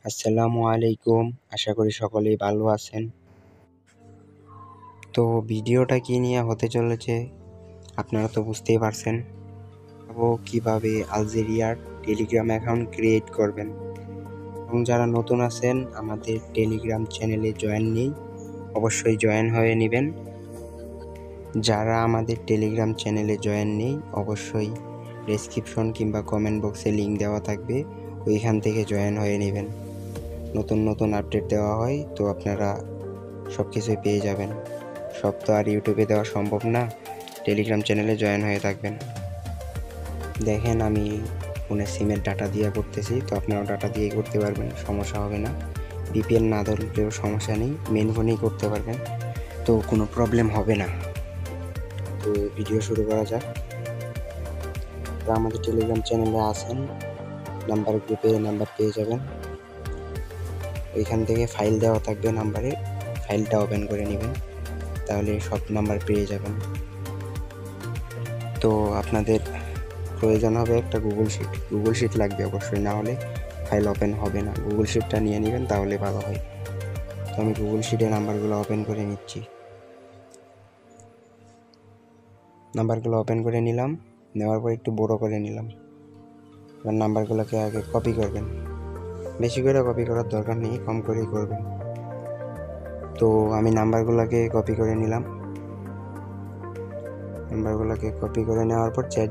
আসসালামু আলাইকুম। আশা করি সকলেই ভালো আছেন। তো ভিডিওটা কি নিয়ে হতে চলেছে আপনারা তো বুঝতেই পারছেন। কিভাবে আলজেরিয়ার টেলিগ্রাম অ্যাকাউন্ট ক্রিয়েট করবেন, এবং যারা নতুন আছেন আমাদের টেলিগ্রাম চ্যানেলে জয়েন নেই, অবশ্যই জয়েন হয়ে নেবেন। যারা আমাদের টেলিগ্রাম চ্যানেলে জয়েন নেই অবশ্যই ডেসক্রিপশন কিংবা কমেন্ট বক্সে লিঙ্ক দেওয়া থাকবে, ওইখান থেকে জয়েন হয়ে নেবেন। নতুন নতুন আপডেট দেওয়া হয়, তো আপনারা সব কিছুই পেয়ে যাবেন। সব তো আর ইউটিউবে দেওয়া সম্ভব না, টেলিগ্রাম চ্যানেলে জয়েন হয়ে থাকবেন। দেখেন আমি ফোনে সিমের ডাটা দিয়ে করতেছি, তো আপনারাও ডাটা দিয়ে করতে পারবেন, সমস্যা হবে না। বিপিএল না ধরলেও সমস্যা নেই, মেন ফোনেই করতে পারবেন, তো কোনো প্রবলেম হবে না। তো ভিডিও শুরু করা যাক। তো আমাদের টেলিগ্রাম চ্যানেলে আসেন, নাম্বার গ্রুপে নাম্বার পেয়ে যাবেন, ওইখান থেকে ফাইল দেওয়া থাকবে নাম্বারে, ফাইলটা ওপেন করে নেবেন, তাহলে সব নাম্বার পেয়ে যাবেন। তো আপনাদের প্রয়োজন হবে একটা গুগল শিট লাগবে অবশ্যই, না হলে ফাইল ওপেন হবে না। গুগল শিটটা নিয়ে নেবেন, তাহলে ভালো হয়। তো আমি গুগল শিটে নাম্বারগুলো ওপেন করে নিচ্ছি। নাম্বারগুলো ওপেন করে নিলাম, নেওয়ার পর একটু বড় করে নিলাম। এবার নাম্বারগুলোকে আগে কপি করবেন, বেশি করে কপি করার দরকার নেই, কম করেই করবেন। তো আমি নাম্বারগুলোকে কপি করে নিলাম। নাম্বারগুলোকে কপি করে নেওয়ার পর চ্যাট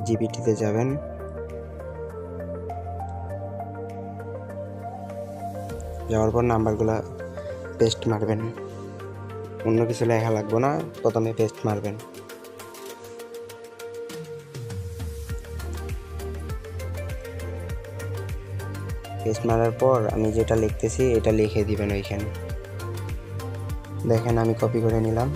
জিপিটিতে যাবেন। যাওয়ার পর নাম্বারগুলো পেস্ট মারবেন, অন্য কিছু লেখা লাগবে না, প্রথমে পেস্ট মারবেন। পেস্ট মারার পর আমি যেটা লিখতেছি এটা লিখে দিবেন ওইখানে। দেখেন আমি কপি করে নিলাম,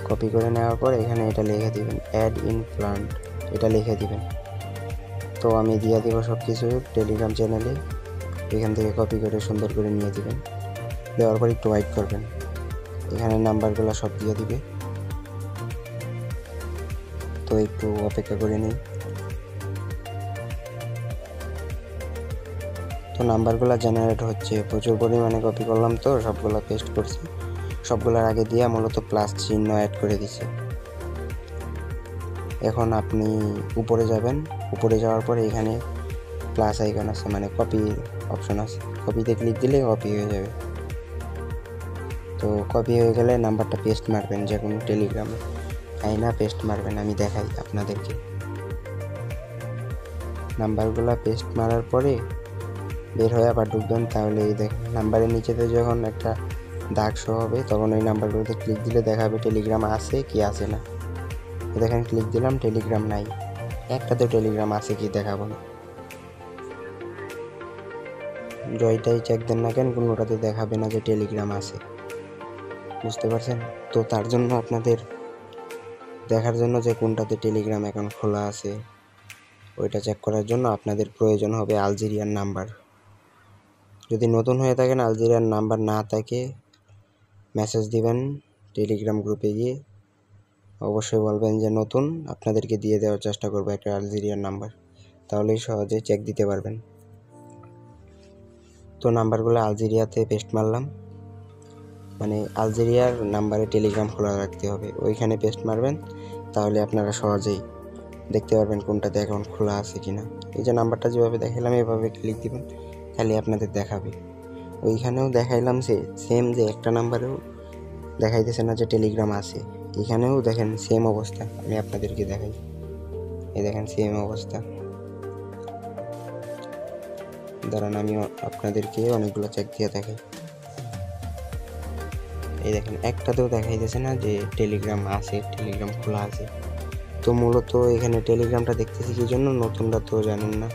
কপি করে নেওয়ার পর এখানে এটা লিখে দিবেন, অ্যাড ইন প্লান্ট, এটা লিখে দিবেন। তো আমি দিয়ে দিব সব কিছু টেলিগ্রাম চ্যানেলে, এখান থেকে কপি করে সুন্দর করে নিয়ে দিবেন। দেওয়ার পর একটু ওয়েট করবেন, এখানে নাম্বারগুলো সব দিয়ে দিবে, তো একটু অপেক্ষা করে নিই। তো নাম্বারগুলো জেনারেট হচ্ছে, প্রচুর পরিমাণে কপি করলাম তো সবগুলো পেস্ট করছি, সবগুলোর আগে দিয়ে মূলত প্লাস চিহ্ন অ্যাড করে দিছি। এখন আপনি উপরে যাবেন, উপরে যাওয়ার পরে এখানে প্লাস আইকন আছে, মানে কপি অপশন আছে, কপিতে ক্লিক দিলে কপি হয়ে যাবে। তো কপি হয়ে গেলে নাম্বারটা পেস্ট মারবেন, যে কোনো টেলিগ্রামে আইনা পেস্ট মারবেন। আমি দেখাই আপনাদেরকে। নাম্বারগুলো পেস্ট মারার পরে বের হয়ে আবার ঢুকবেন, তাহলে এই দেখেন নাম্বারের নিচেতে যখন একটা দাগ শো হবে তখন ওই নাম্বারগুলোতে ক্লিক দিলে দেখাবে টেলিগ্রাম আছে কি আছে না। দেখেন ক্লিক দিলাম, টেলিগ্রাম নাই, একটাতেও টেলিগ্রাম আছে কি দেখাবো না। জয়টাই চেক দেন না কেন, কোনোটাতে দেখাবে না যে টেলিগ্রাম আছে, বুঝতে পারছেন? তো তার জন্য আপনাদের দেখার জন্য যে কোনটাতে টেলিগ্রাম অ্যাকাউন্ট খোলা আছে ওইটা চেক করার জন্য আপনাদের প্রয়োজন হবে আলজেরিয়ার নাম্বার। যদি নতুন হয়ে থাকেন, আলজেরিয়ার নাম্বার না থাকে, মেসেজ দিবেন টেলিগ্রাম গ্রুপে গিয়ে, অবশ্যই বলবেন যে নতুন, আপনাদেরকে দিয়ে দেওয়ার চেষ্টা করবো একটা আলজেরিয়ার নাম্বার, তাহলেই সহজে চেক দিতে পারবেন। তো নাম্বারগুলো আলজেরিয়াতে পেস্ট মারলাম, মানে আলজেরিয়ার নাম্বারে টেলিগ্রাম খোলা রাখতে হবে, ওইখানে পেস্ট মারবেন, তাহলে আপনারা সহজেই দেখতে পারবেন কোনটাতে অ্যাকাউন্ট খোলা আছে কিনা। এই যে নাম্বারটা যেভাবে দেখালাম এভাবে ক্লিক দিবেন, তাহলে আপনাদের দেখাবে। ওইখানেও দেখাইলাম সেম, যে একটা নাম্বারেও দেখাইতেছে না যে টেলিগ্রাম আছে, এখানেও দেখেন সেম অবস্থা। আমি আপনাদেরকে দেখাই, এই দেখেন সেম অবস্থা। দাঁড়ান আমি আপনাদেরকে অনেকগুলো চেক দিয়ে দেখাই। এই দেখেন একটাতেও দেখাইতেছে না যে টেলিগ্রাম আছে, টেলিগ্রাম খোলা আছে। তো মূলত এখানে টেলিগ্রামটা দেখতেছি কি জন্য, নতুনরা তো জানেন না,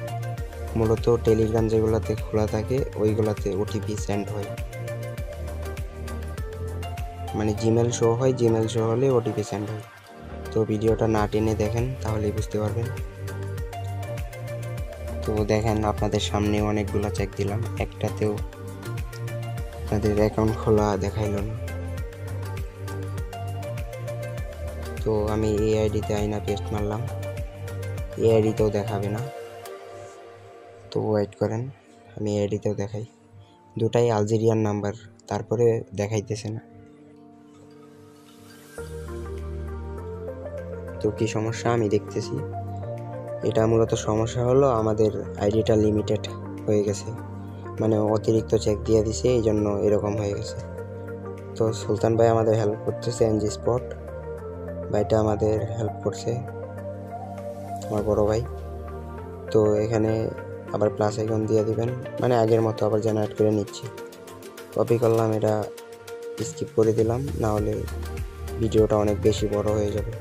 মূলত টেলিগ্রাম যেগুলোতে খোলা থাকে ওইগুলোতে ওটিপি সেন্ড হয়, মানে জিমেল শো হয়, জিমেল শো হলে ওটিপি সেন্ড হয়। তো ভিডিওটা না টেনে দেখেন, তাহলেই বুঝতে পারবেন। তো দেখেন আপনাদের সামনে অনেকগুলো চেক দিলাম, একটাতেও আপনাদের অ্যাকাউন্ট খোলা দেখাইল না। তো আমি এই আইডিতে আইনা পেস্ট মারলাম, এই আইডিতেও দেখাবে না। তো ওয়েট করেন, আমি আইডিতেও দেখাই। দুটাই আলজেরিয়ান নাম্বার, তারপরে দেখাইতেছে না। তো কি সমস্যা আমি দেখতেছি। এটা মূলত সমস্যা হলো আমাদের আইডিটা লিমিটেড হয়ে গেছে, মানে অতিরিক্ত চেক দিয়ে দিছে, এই জন্য এরকম হয়ে গেছে। তো সুলতান ভাই আমাদের হেল্প করতেছে, এনজি স্পট ভাইটা আমাদের হেল্প করছে, আমার বড় ভাই। তো এখানে আবার প্লাস আইকন দিয়ে দিবেন, মানে আগের মতো আবার জেনারেট করে নিচ্ছি। কপি করলাম, এটা স্কিপ করে দিলাম, না হলে ভিডিওটা অনেক বেশি বড় হয়ে যাবে।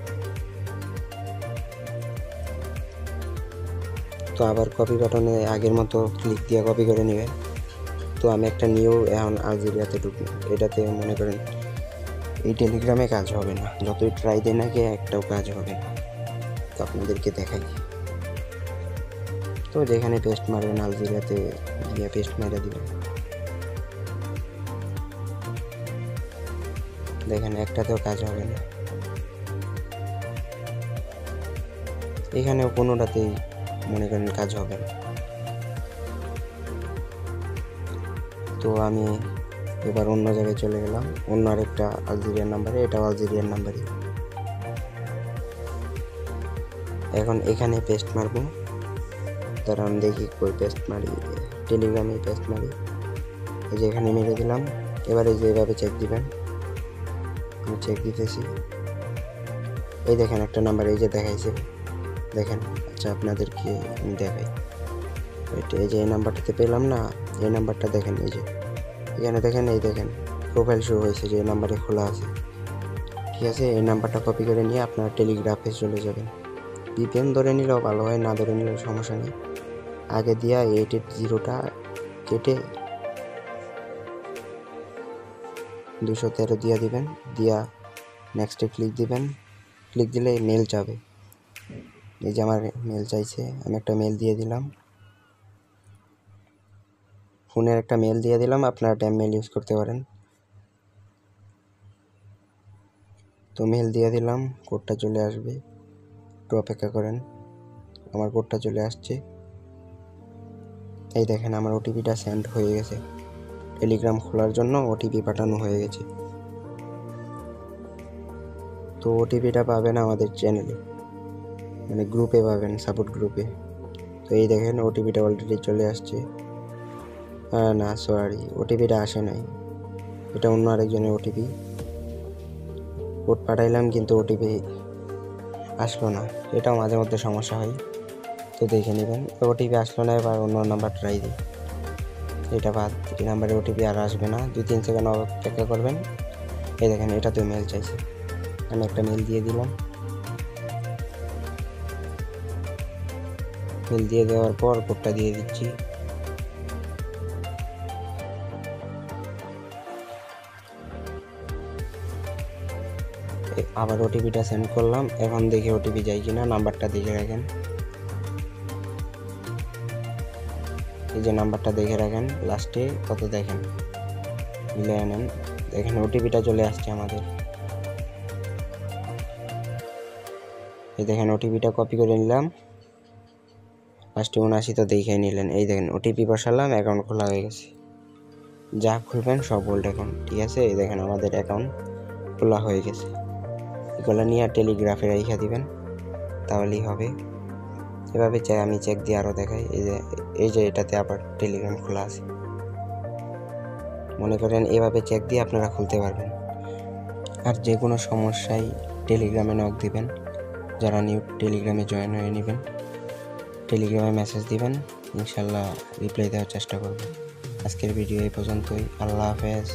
তো আবার কপি বাটনে আগের মতো ক্লিক দিয়ে কপি করে নেবেন। তো আমি একটা নিউ এখন আলজেরিয়াতে ঢুকবো। এটাতে মনে করেন এই টেলিগ্রামে কাজ হবে না, যতই ট্রাই দেয় নাকি একটাও কাজ হবে না। তো আপনাদেরকে দেখাই। তো যেখানে পেস্ট মারবেন আলজেরিয়াতে গিয়ে পেস্ট মেরে দিবেন। দেখেন একটাতেও কাজ হবে না, এখানেও কোনোটাতেই মনে করেন কাজ হবে না। তো আমি এবার অন্য জায়গায় চলে গেলাম, অন্য আরেকটা আলজেরিয়ান নাম্বারে, এটাও আলজেরিয়ান নাম্বারই। এখন এখানে পেস্ট মারবো, কারণ দেখি কই পেস্ট মারি, টেলিগ্রামে পেস্ট মারি। এই যে এখানে মেরে দিলাম। এবারে যে এভাবে চেক দিবেন, আমি চেক দিতেছি। এই দেখেন একটা নাম্বার এই যে দেখাইছে, দেখেন। আচ্ছা আপনাদেরকে আমি দেখাই, এই যে এই নাম্বারটাতে পেলাম না, এই নাম্বারটা দেখেন, এই যে এখানে দেখেন, এই দেখেন প্রোফাইল শো হয়েছে যে এই নাম্বারে খোলা আছে। ঠিক আছে, এই নাম্বারটা কপি করে নিয়ে আপনার টেলিগ্রাফে চলে যাবেন। ভিপিএন ধরে নিলেও ভালো হয়, না ধরে নিলেও সমস্যা নেই। আগে দিয়া 880টা কেটে 213 দিয়ে দিবেন, দিয়া নেক্সটে ক্লিক দিবেন। ক্লিক দিলে মেল যাবে, এই যে আমার মেল চাইছে, আমি একটা মেল দিয়ে দিলাম, ফোনের একটা মেল দিয়ে দিলাম, আপনারা ট্যাম মেল ইউজ করতে পারেন। তো মেল দিয়ে দিলাম, কোডটা চলে আসবে, একটু অপেক্ষা করেন। আমার কোডটা চলে আসছে, এই দেখেন আমার ওটিপিটা সেন্ড হয়ে গেছে। টেলিগ্রাম খোলার জন্য ওটিপি পাঠানো হয়ে গেছে। তো ওটিপিটা পাবেন আমাদের চ্যানেলে, মানে গ্রুপে পাবেন, সাপোর্ট গ্রুপে। তো এই দেখেন ওটিপিটা অলরেডি চলে আসছে। না সরি, ওটিপিটা আসে নাই, এটা অন্য আরেকজনের ওটিপি। কোড পাঠাইলাম কিন্তু ওটিপি আসলো না, এটাও মাঝে মধ্যে সমস্যা হয়, তো দেখে নেবেন। ওটিপি আসলো না, এবার অন্য নাম্বার ট্রাই দিই। এটা বাদ, এই নাম্বারে ওটিপি আর আসবে না, 2-3 সেকেন্ড অপেক্ষা করবেন। এই দেখেন এটাতে মেল চাইছে, আমি একটা মেল দিয়ে দিলাম। মেল দিয়ে দেওয়ার পর কোডটা দিয়ে দিচ্ছি। আবার ওটিপিটা সেন্ড করলাম, এখন দেখি ওটিপি যায় কিনা, নাম্বারটা দেখে রাখেন। এই যে নাম্বারটা দেখে রাখেন, লাস্টে কত দেখেন, মিলে আনেন। দেখেন ওটিপিটা চলে আসছে আমাদের, এই দেখেন ওটিপিটা কপি করে নিলাম, লাস্টে 79 তো দেখে নিলেন। এই দেখেন ওটিপি বসালাম, অ্যাকাউন্ট খোলা হয়ে গেছে। যা খুলবেন সব ওল্ড অ্যাকাউন্ট, ঠিক আছে। এই দেখেন আমাদের অ্যাকাউন্ট খোলা হয়ে গেছে। এগুলো নিয়ে টেলিগ্রাফে রেখে দিবেন, তাহলেই হবে। এভাবে আমি চেক দিয়ে আরও দেখাই। এই যে এটাতে আবার টেলিগ্রাম খোলা আছে, মনে করেন এভাবে চেক দিয়ে আপনারা খুলতে পারবেন। আর যে কোনো সমস্যায় টেলিগ্রামে নক দিবেন, যারা নিউ টেলিগ্রামে জয়েন হয়ে নেবেন, টেলিগ্রামে মেসেজ দিবেন, ইনশাল্লাহ রিপ্লাই দেওয়ার চেষ্টা করব। আজকের ভিডিও এই পর্যন্তই, আল্লাহ হাফেজ।